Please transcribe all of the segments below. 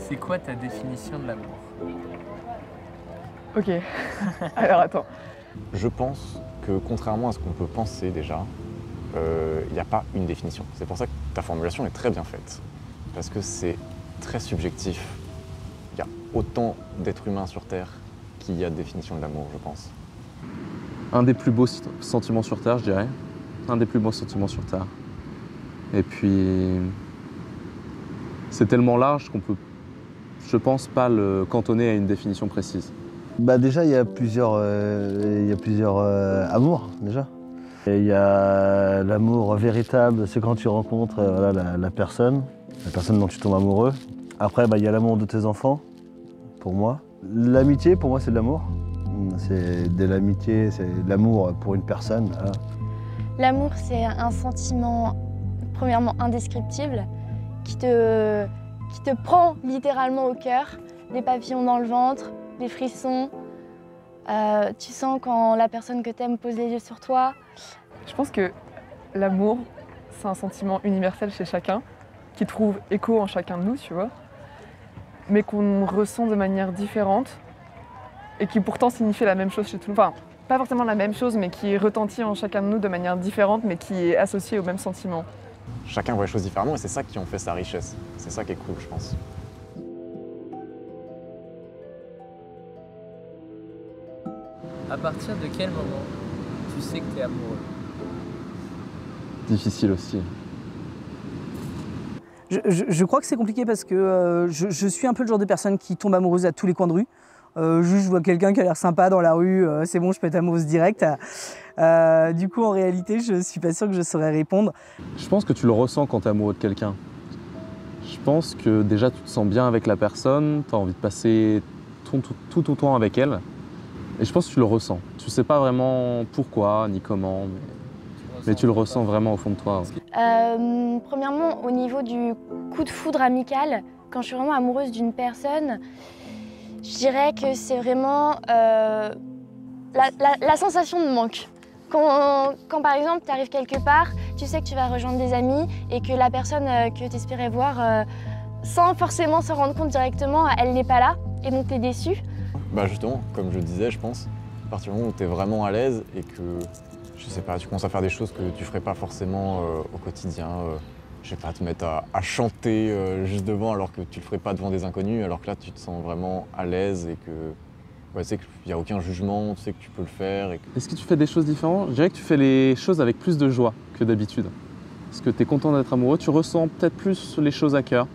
C'est quoi ta définition de l'amour? Ok, alors attends. Je pense que contrairement à ce qu'on peut penser déjà, il n'y a pas une définition. C'est pour ça que ta formulation est très bien faite. Parce que c'est très subjectif. Il y a autant d'êtres humains sur Terre qu'il y a de définition de l'amour, je pense. Un des plus beaux sentiments sur Terre, je dirais. Un des plus beaux sentiments sur Terre. Et puis, c'est tellement large qu'on peut, je pense, pas le cantonner à une définition précise. Bah déjà, il y a plusieurs amours, déjà. Et il y a l'amour véritable, c'est quand tu rencontres voilà, la personne dont tu tombes amoureux. Après, il y a l'amour de tes enfants, pour moi. L'amitié, pour moi, c'est de l'amour. C'est de l'amitié, c'est de l'amour pour une personne. Voilà. L'amour, c'est un sentiment, premièrement, indescriptible, qui te prend littéralement au cœur, des papillons dans le ventre, des frissons. Tu sens quand la personne que tu aimes pose les yeux sur toi. Je pense que l'amour, c'est un sentiment universel chez chacun, qui trouve écho en chacun de nous, tu vois, mais qu'on ressent de manière différente et qui pourtant signifie la même chose chez tout le monde. Enfin, pas forcément la même chose, mais qui retentit en chacun de nous de manière différente, mais qui est associé au même sentiment. Chacun voit les choses différemment et c'est ça qui en fait sa richesse. C'est ça qui est cool, je pense. À partir de quel moment tu sais que tu es amoureux? Difficile aussi. Je crois que c'est compliqué parce que je suis un peu le genre de personne qui tombe amoureuse à tous les coins de rue. Juste je vois quelqu'un qui a l'air sympa dans la rue, c'est bon, je peux être amoureuse direct. Du coup, en réalité, je suis pas sûre que je saurais répondre. Je pense que tu le ressens quand tu es amoureux de quelqu'un. Je pense que déjà tu te sens bien avec la personne, tu as envie de passer tout ton temps avec elle. Et je pense que tu le ressens. Tu sais pas vraiment pourquoi ni comment, mais tu le ressens vraiment au fond de toi. Premièrement, au niveau du coup de foudre amical, quand je suis vraiment amoureuse d'une personne, je dirais que c'est vraiment la sensation de manque. Quand par exemple tu arrives quelque part, tu sais que tu vas rejoindre des amis et que la personne que tu espérais voir, sans forcément se rendre compte directement, elle n'est pas là et donc tu es déçu. Bah justement, comme je le disais, je pense, à partir du moment où tu es vraiment à l'aise et que, je sais pas, tu commences à faire des choses que tu ferais pas forcément au quotidien, je sais pas, te mettre à chanter juste devant alors que tu le ferais pas devant des inconnus, alors que là tu te sens vraiment à l'aise et que ouais, tu sais qu'il n'y a aucun jugement, tu sais que tu peux le faire. Est-ce que tu fais des choses différentes? Je dirais que tu fais les choses avec plus de joie que d'habitude. Parce que tu es content d'être amoureux, tu ressens peut-être plus les choses à cœur.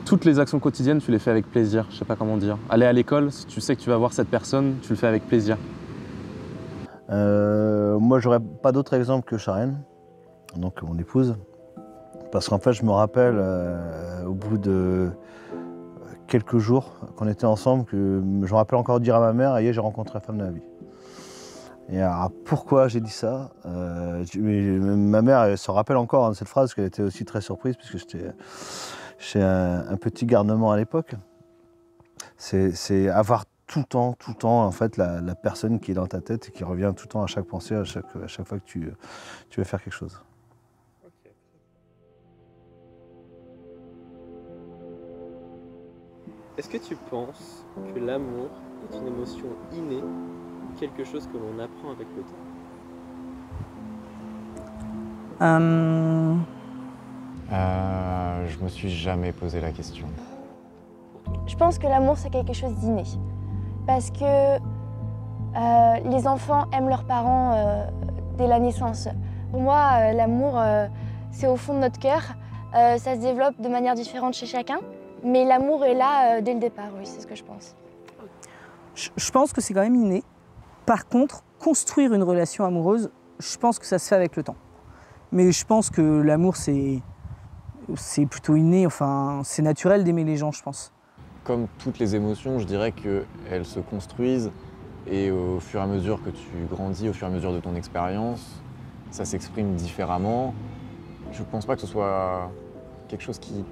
Toutes les actions quotidiennes, tu les fais avec plaisir, je sais pas comment dire. Aller à l'école, si tu sais que tu vas voir cette personne, tu le fais avec plaisir. Moi, j'aurais pas d'autre exemple que Sharon, donc mon épouse. Parce qu'en fait, je me rappelle, au bout de quelques jours qu'on était ensemble, que je me rappelle encore dire à ma mère, hier j'ai rencontré la femme de ma vie. Et alors, pourquoi j'ai dit ça ma mère elle se rappelle encore de cette phrase, parce qu'elle était aussi très surprise, puisque j'étais chez un petit garnement à l'époque. C'est avoir tout le temps, en fait, la personne qui est dans ta tête et qui revient tout le temps à chaque pensée, à chaque fois que tu veux faire quelque chose. Est-ce que tu penses que l'amour est une émotion innée ou quelque chose que l'on apprend avec le temps? Je me suis jamais posé la question. Je pense que l'amour, c'est quelque chose d'inné. Parce que les enfants aiment leurs parents dès la naissance. Pour moi, l'amour, c'est au fond de notre cœur. Ça se développe de manière différente chez chacun. Mais l'amour est là dès le départ, oui, c'est ce que je pense. Je pense que c'est quand même inné. Par contre, construire une relation amoureuse, je pense que ça se fait avec le temps. Mais je pense que l'amour, c'est plutôt inné, enfin, c'est naturel d'aimer les gens, je pense. Comme toutes les émotions, je dirais qu'elles se construisent et au fur et à mesure que tu grandis, au fur et à mesure de ton expérience, ça s'exprime différemment. Je ne pense pas que ce soit quelque chose qui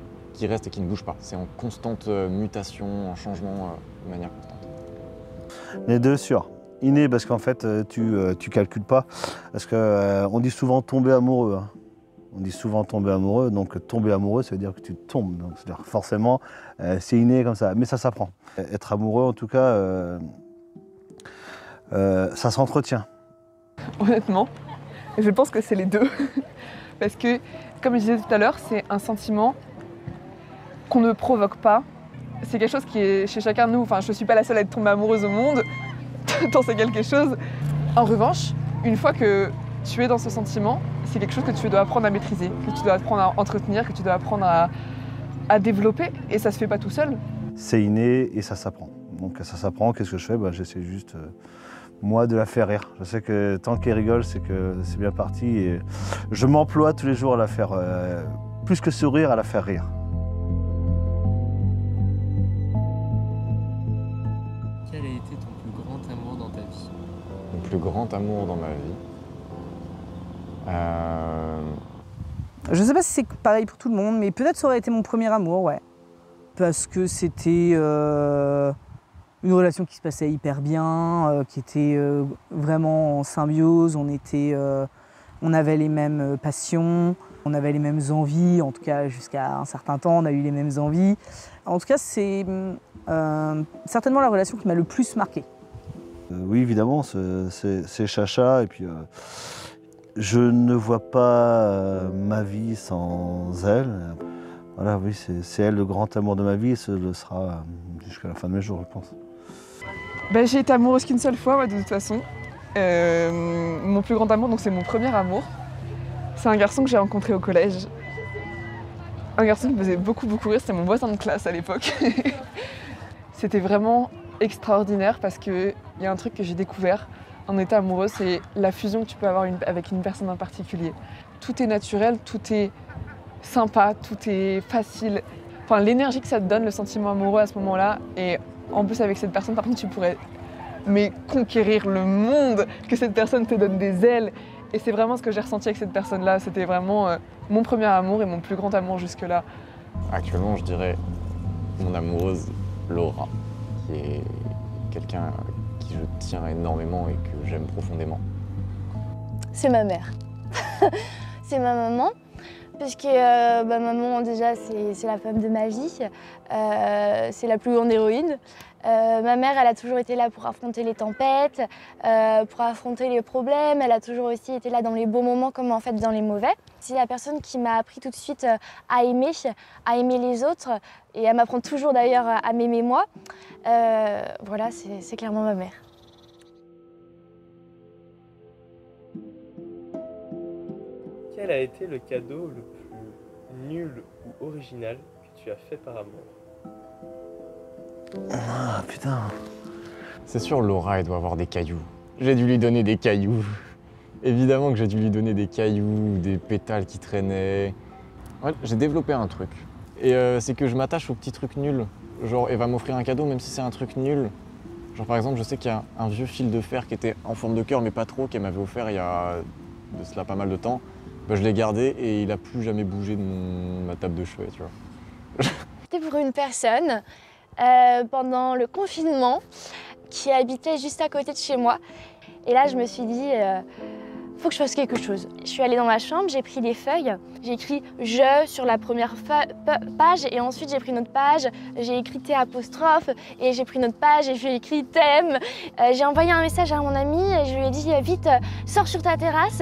reste et qui ne bouge pas. C'est en constante mutation, en changement de manière constante. Les deux, sûr. Inné, parce qu'en fait, tu calcules pas. Parce qu'on dit souvent tomber amoureux. Hein. On dit souvent tomber amoureux, donc tomber amoureux, ça veut dire que tu tombes. Donc c'est-à-dire forcément, c'est inné comme ça, mais ça s'apprend. Être amoureux, en tout cas, ça s'entretient. Honnêtement, je pense que c'est les deux. Parce que, comme je disais tout à l'heure, c'est un sentiment qu'on ne provoque pas. C'est quelque chose qui est chez chacun de nous. Enfin, je ne suis pas la seule à être tombée amoureuse au monde. Tant c'est quelque chose. En revanche, une fois que tu es dans ce sentiment, c'est quelque chose que tu dois apprendre à maîtriser, que tu dois apprendre à entretenir, que tu dois apprendre à développer. Et ça ne se fait pas tout seul. C'est inné et ça s'apprend. Donc ça s'apprend, qu'est-ce que je fais? J'essaie juste, moi, de la faire rire. Je sais que tant qu'elle rigole, c'est que c'est bien parti. Et je m'emploie tous les jours à la faire, plus que sourire, à la faire rire. Quel a été ton plus grand amour dans ta vie? Mon plus grand amour dans ma vie. Je sais pas si c'est pareil pour tout le monde, mais peut-être ça aurait été mon premier amour, ouais. Parce que c'était une relation qui se passait hyper bien, qui était vraiment en symbiose. On avait les mêmes passions, on avait les mêmes envies, en tout cas jusqu'à un certain temps, on a eu les mêmes envies. En tout cas, c'est certainement la relation qui m'a le plus marqué. Oui, évidemment, c'est Chacha. Et puis, je ne vois pas ma vie sans elle. Voilà, oui, c'est elle le grand amour de ma vie et ce le sera jusqu'à la fin de mes jours, je pense. Ben, j'ai été amoureuse qu'une seule fois, moi, de toute façon. Mon plus grand amour, donc c'est mon premier amour. C'est un garçon que j'ai rencontré au collège. Un garçon qui me faisait beaucoup rire, c'était mon voisin de classe à l'époque. C'était vraiment extraordinaire parce qu'il y a un truc que j'ai découvert en état amoureux, c'est la fusion que tu peux avoir avec une personne en particulier. Tout est naturel, tout est sympa, tout est facile. Enfin, l'énergie que ça te donne, le sentiment amoureux à ce moment-là, et en plus avec cette personne, par contre, tu pourrais conquérir le monde, que cette personne te donne des ailes. Et c'est vraiment ce que j'ai ressenti avec cette personne-là. C'était vraiment mon premier amour et mon plus grand amour jusque-là. Actuellement, je dirais mon amoureuse Laura, qui est quelqu'un qui je tiens énormément et que j'aime profondément. C'est ma mère. C'est ma maman. Puisque maman, déjà, c'est la femme de ma vie. C'est la plus grande héroïne. Ma mère, elle a toujours été là pour affronter les tempêtes, pour affronter les problèmes. Elle a toujours aussi été là dans les beaux moments comme en fait dans les mauvais. C'est la personne qui m'a appris tout de suite à aimer les autres. Et elle m'apprend toujours d'ailleurs à m'aimer moi. Voilà, c'est clairement ma mère. Quel a été le cadeau le plus nul ou original que tu as fait par amour? Ah putain. C'est sûr, Laura, elle doit avoir des cailloux. J'ai dû lui donner des cailloux. Évidemment que j'ai dû lui donner des cailloux, des pétales qui traînaient. Ouais, j'ai développé un truc. Et c'est que je m'attache aux petits trucs nuls. Genre, elle va m'offrir un cadeau même si c'est un truc nul. Genre par exemple, je sais qu'il y a un vieux fil de fer qui était en forme de cœur, mais pas trop, qu'elle m'avait offert il y a de cela pas mal de temps. Ben, je l'ai gardé et il a plus jamais bougé de ma table de chevet, tu vois. C'était pour une personne pendant le confinement qui habitait juste à côté de chez moi. Et là, je me suis dit, faut que je fasse quelque chose. Je suis allée dans ma chambre, j'ai pris des feuilles, j'ai écrit « je » sur la première page et ensuite j'ai pris une autre page, j'ai écrit T' et j'ai pris une autre page et j'ai écrit t'aime. J'ai envoyé un message à mon amie et je lui ai dit « vite, sors sur ta terrasse »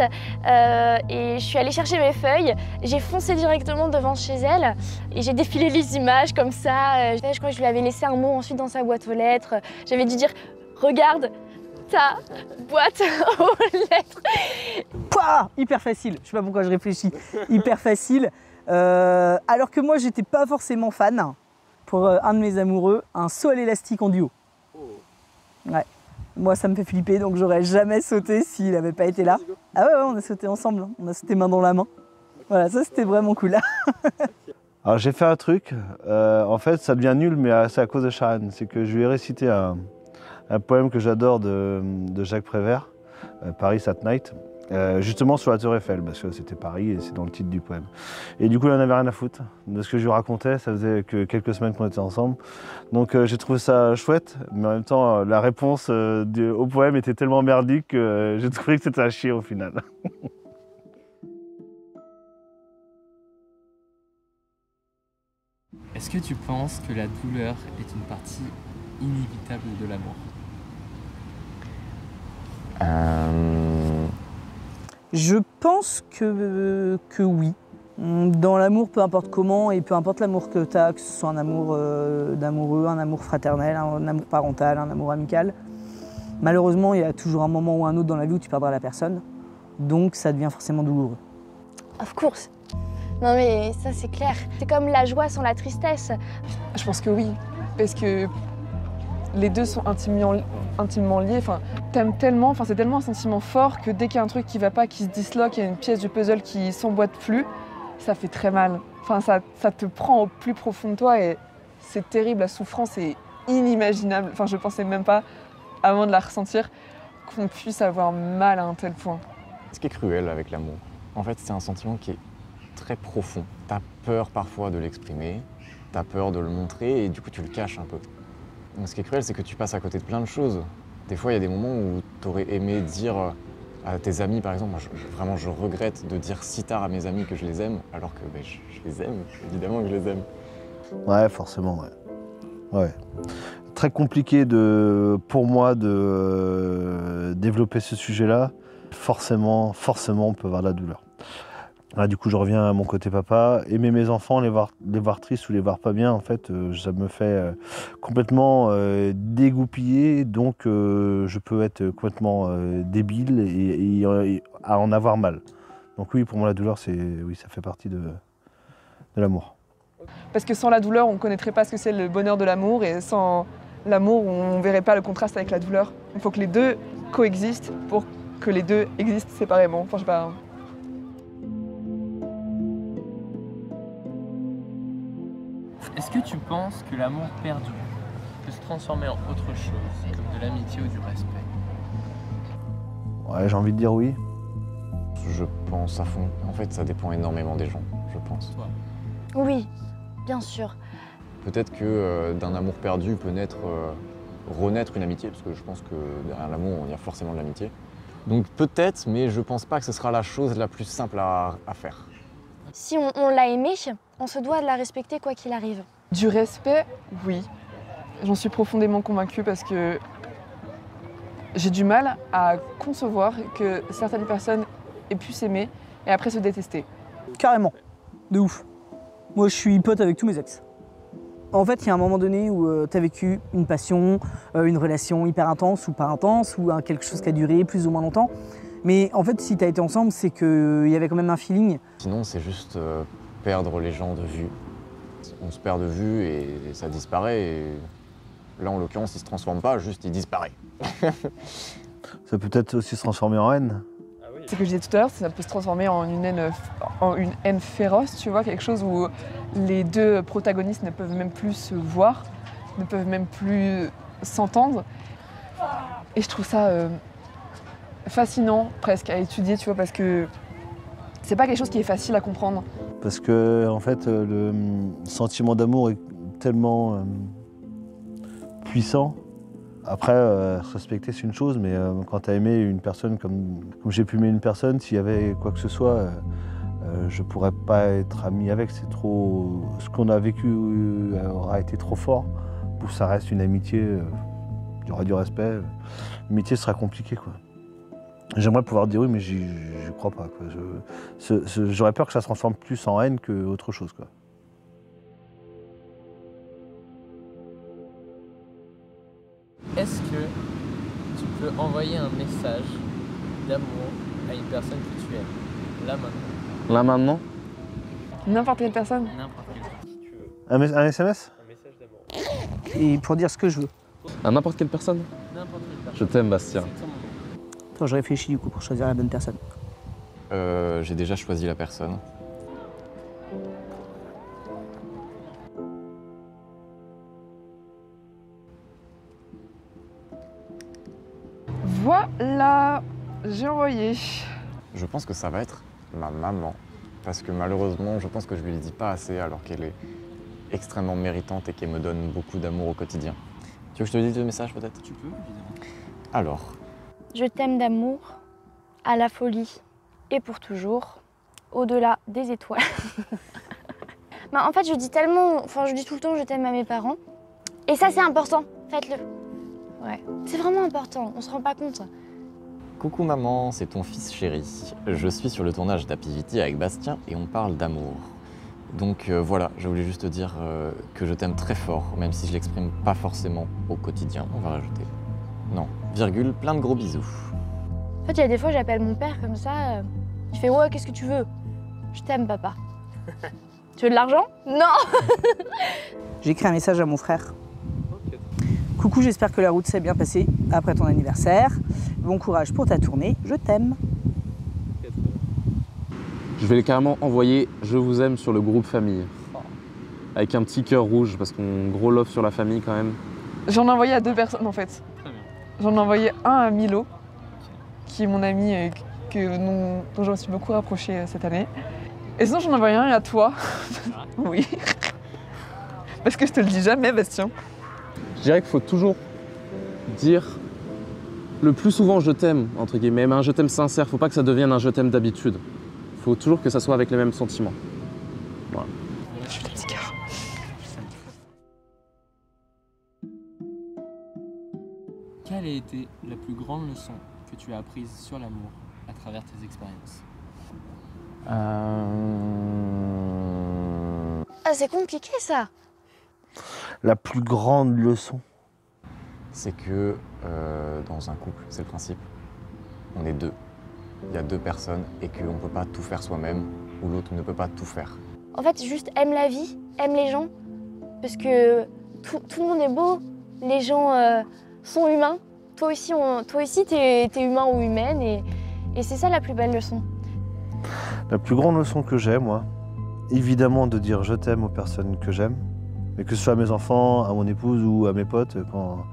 et je suis allée chercher mes feuilles, j'ai foncé directement devant chez elle et j'ai défilé les images comme ça. Je crois que je lui avais laissé un mot ensuite dans sa boîte aux lettres. J'avais dû dire « regarde ». Ta boîte aux lettres. Pouah, hyper facile, je sais pas pourquoi je réfléchis, hyper facile. Alors que moi j'étais pas forcément fan, pour un de mes amoureux, un saut à l'élastique en duo. Ouais. Moi ça me fait flipper donc j'aurais jamais sauté s'il avait pas été là. Ah ouais, on a sauté ensemble, on a sauté main dans la main. Voilà, ça c'était vraiment cool. Alors j'ai fait un truc, en fait ça devient nul mais c'est à cause de Sharon, c'est que je lui ai récité un poème que j'adore de Jacques Prévert, Paris at Night, justement sur la Tour Eiffel, parce que c'était Paris et c'est dans le titre du poème. Et du coup, il n'en avait rien à foutre de ce que je lui racontais, ça faisait que quelques semaines qu'on était ensemble. Donc j'ai trouvé ça chouette, mais en même temps, la réponse au poème était tellement merdique que j'ai trouvé que c'était à chier au final. Est-ce que tu penses que la douleur est une partie inévitable de l'amour? Je pense que oui. Dans l'amour, peu importe comment, et peu importe l'amour que tu as, que ce soit un amour d'amoureux, un amour fraternel, un amour parental, un amour amical, malheureusement, il y a toujours un moment ou un autre dans la vie où tu perdras la personne. Donc ça devient forcément douloureux. Of course. Non mais ça c'est clair. C'est comme la joie sans la tristesse. Je pense que oui, parce que les deux sont intimement liés. Enfin, t'aimes tellement, enfin, c'est tellement un sentiment fort que dès qu'il y a un truc qui va pas, qui se disloque, il y a une pièce du puzzle qui s'emboîte plus, ça fait très mal. Enfin, ça te prend au plus profond de toi et c'est terrible. La souffrance est inimaginable. Enfin, je pensais même pas, avant de la ressentir, qu'on puisse avoir mal à un tel point. Ce qui est cruel avec l'amour, en fait, c'est un sentiment qui est très profond. T'as peur parfois de l'exprimer, t'as peur de le montrer et du coup tu le caches un peu. Donc, ce qui est cruel, c'est que tu passes à côté de plein de choses. Des fois, il y a des moments où t'aurais aimé dire à tes amis, par exemple, moi, vraiment je regrette de dire si tard à mes amis que je les aime, alors que je les aime, évidemment que je les aime. Ouais, forcément, ouais. Très compliqué pour moi de développer ce sujet-là. Forcément, on peut avoir de la douleur. Là, du coup, je reviens à mon côté papa. Aimer mes enfants, les voir tristes ou les voir pas bien, en fait, ça me fait complètement dégoupiller. Donc, je peux être complètement débile et à en avoir mal. Donc oui, pour moi, la douleur, oui, ça fait partie de l'amour. Parce que sans la douleur, on ne connaîtrait pas ce que c'est le bonheur de l'amour et sans l'amour, on ne verrait pas le contraste avec la douleur. Il faut que les deux coexistent pour que les deux existent séparément. Enfin, je sais pas. Est-ce que tu penses que l'amour perdu peut se transformer en autre chose, comme de l'amitié ou du respect? Ouais, j'ai envie de dire oui. Je pense à fond. En fait, ça dépend énormément des gens, je pense. Toi? Oui, bien sûr. Peut-être que d'un amour perdu peut renaître une amitié, parce que je pense que derrière l'amour, il y a forcément de l'amitié. Donc peut-être, mais je pense pas que ce sera la chose la plus simple à faire. Si on l'a aimée, on se doit de la respecter quoi qu'il arrive. Du respect, oui. J'en suis profondément convaincue parce que j'ai du mal à concevoir que certaines personnes aient pu s'aimer et après se détester. Carrément, de ouf. Moi, je suis pote avec tous mes ex. En fait, il y a un moment donné où tu as vécu une passion, une relation hyper intense ou pas intense, ou quelque chose qui a duré plus ou moins longtemps. Mais en fait, si tu as été ensemble, c'est qu'il y avait quand même un feeling. Sinon, c'est juste perdre les gens de vue. On se perd de vue et ça disparaît. Et là, en l'occurrence, il se transforme pas, juste il disparaît. Ça peut peut-être aussi se transformer en haine. Ah oui. C'est ce que je disais tout à l'heure, ça peut se transformer en une haine féroce, tu vois, quelque chose où les deux protagonistes ne peuvent même plus se voir, ne peuvent même plus s'entendre. Et je trouve ça fascinant presque à étudier, tu vois, parce que c'est pas quelque chose qui est facile à comprendre. Parce que, en fait, le sentiment d'amour est tellement puissant. Après, se respecter, c'est une chose, mais quand tu as aimé une personne comme j'ai pu aimer une personne, s'il y avait quoi que ce soit, je pourrais pas être ami avec. C'est trop. Ce qu'on a vécu aura été trop fort pour que ça reste une amitié. Il y aura du respect. L'amitié sera compliquée, quoi. J'aimerais pouvoir dire oui, mais j'y crois pas, quoi. J'aurais peur que ça se transforme plus en haine qu'autre chose, quoi. Est-ce que tu peux envoyer un message d'amour à une personne que tu aimes, là maintenant? Là maintenant? N'importe quelle personne. N'importe quelle personne. Qui tu veux. Un SMS? Un message d'amour. Et pour dire ce que je veux. À n'importe quelle personne? N'importe quelle personne. Je t'aime, Bastien. C'est ton moment. Attends, je réfléchis du coup pour choisir la bonne personne. J'ai déjà choisi la personne. Voilà, j'ai envoyé. Je pense que ça va être ma maman. Parce que malheureusement, je pense que je lui dis pas assez alors qu'elle est extrêmement méritante et qu'elle me donne beaucoup d'amour au quotidien. Tu veux que je te dise le message peut-être? Tu peux, évidemment. Alors, Je t'aime d'amour, à la folie et pour toujours, au-delà des étoiles. Bah, en fait, je dis je dis tout le temps je t'aime à mes parents. Et ça, c'est important, faites-le. Ouais, c'est vraiment important, on se rend pas compte. Coucou maman, c'est ton fils chéri. Je suis sur le tournage d'Apivity avec Bastien et on parle d'amour. Donc voilà, je voulais juste te dire que je t'aime très fort, même si je l'exprime pas forcément au quotidien, on va rajouter. Non, virgule, plein de gros bisous. En fait, il y a des fois, j'appelle mon père comme ça, il fait « Ouais, qu'est-ce que tu veux ?»« Je t'aime, papa. » Tu veux de l'argent? Non. J'ai écrit un message à mon frère. Ok. Coucou, j'espère que la route s'est bien passée après ton anniversaire. Bon courage pour ta tournée, je t'aime. Je vais carrément envoyer « Je vous aime » sur le groupe famille. Avec un petit cœur rouge, parce qu'on gros love sur la famille quand même. J'en ai envoyé à 2 personnes en fait. Très bien. J'en ai envoyé un à Milo, qui est mon ami dont je me suis beaucoup rapprochée cette année. Et sinon, j'en ai envoyé un à toi. Oui. Parce que je te le dis jamais, Bastien. Je dirais qu'il faut toujours dire le plus souvent je t'aime, entre guillemets, mais un je t'aime sincère. Faut pas que ça devienne un je t'aime d'habitude. Faut toujours que ça soit avec les mêmes sentiments. Voilà. Je suis petit cœur. Quelle a été la plus grande leçon que tu as apprise sur l'amour à travers tes expériences? Ah, c'est compliqué ça. La plus grande leçon. C'est que dans un couple, c'est le principe, on est 2. Il y a 2 personnes et qu'on ne peut pas tout faire soi-même ou l'autre ne peut pas tout faire. En fait, juste aime la vie, aime les gens, parce que tout le monde est beau, les gens sont humains. Toi aussi, t'es humain ou humaine, et c'est ça la plus belle leçon. La plus grande leçon que j'ai, moi, évidemment de dire je t'aime aux personnes que j'aime, mais que ce soit à mes enfants, à mon épouse ou à mes potes, quand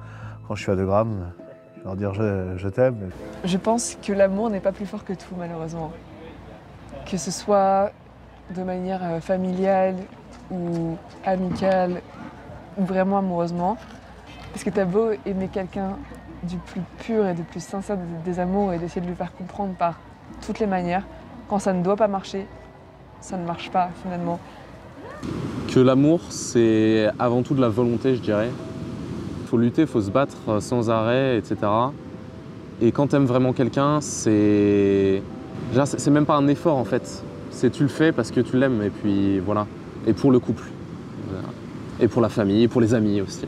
je suis à 2 grammes, leur dire je t'aime. Je pense que l'amour n'est pas plus fort que tout, malheureusement. Que ce soit de manière familiale ou amicale ou vraiment amoureusement. Parce que t'as beau aimer quelqu'un du plus pur et du plus sincère des amours et d'essayer de lui faire comprendre par toutes les manières, quand ça ne doit pas marcher, ça ne marche pas finalement. Que l'amour, c'est avant tout de la volonté, je dirais. Il faut lutter, il faut se battre sans arrêt, etc. Et quand tu aimes vraiment quelqu'un, c'est même pas un effort en fait. C'est tu le fais parce que tu l'aimes et puis voilà. Et pour le couple. Voilà. Et pour la famille, et pour les amis aussi.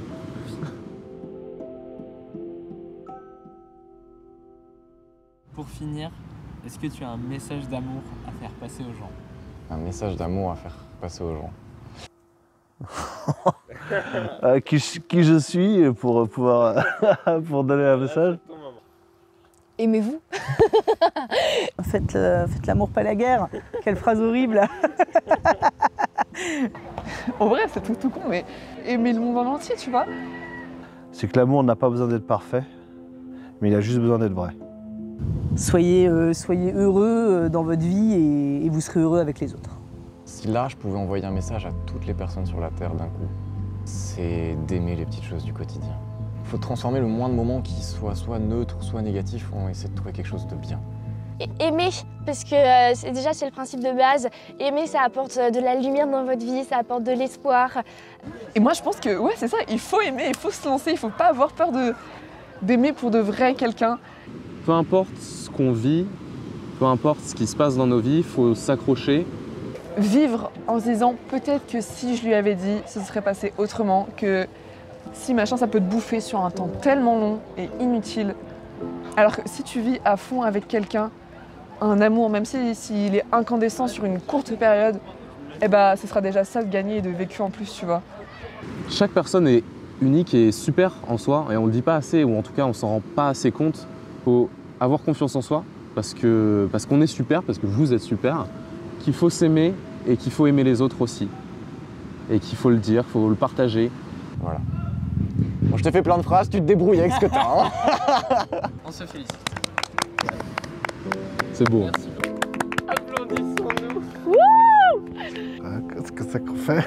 Pour finir, est-ce que tu as un message d'amour à faire passer aux gens? Un message d'amour à faire passer aux gens. Qui je suis pour pouvoir pour donner un message. Aimez-vous. Faites l'amour, pas la guerre. Quelle phrase horrible. En vrai, c'est tout con, mais aimer le monde en entier, tu vois. C'est que l'amour n'a pas besoin d'être parfait, mais il a juste besoin d'être vrai. Soyez heureux dans votre vie et vous serez heureux avec les autres. Si là, je pouvais envoyer un message à toutes les personnes sur la Terre d'un coup, c'est d'aimer les petites choses du quotidien. Il faut transformer le moindre moment qui soit neutre, soit négatif, on essaie de trouver quelque chose de bien. Et aimer, parce que c'est le principe de base. Aimer, ça apporte de la lumière dans votre vie, ça apporte de l'espoir. Et moi, je pense que, ouais, c'est ça, il faut aimer, il faut se lancer, il faut pas avoir peur d'aimer pour de vrai quelqu'un. Peu importe ce qu'on vit, peu importe ce qui se passe dans nos vies, il faut s'accrocher. Vivre en se disant peut-être que si je lui avais dit, ce serait passé autrement, que si machin, ça peut te bouffer sur un temps tellement long et inutile. Alors que si tu vis à fond avec quelqu'un, un amour, même s'il est incandescent sur une courte période, eh ben, ce sera déjà ça de gagner et de vécu en plus, tu vois. Chaque personne est unique et super en soi, et on le dit pas assez, ou en tout cas on s'en rend pas assez compte. Il faut avoir confiance en soi, parce qu'on est super, parce que vous êtes super, qu'il faut s'aimer et qu'il faut aimer les autres aussi. Et qu'il faut le dire, il faut le partager. Voilà. Bon, je te fais plein de phrases, tu te débrouilles avec ce que t'as. Hein. On se félicite. C'est beau. Merci beaucoup. Applaudissons-nous. Qu'est-ce que ça qu'on fait?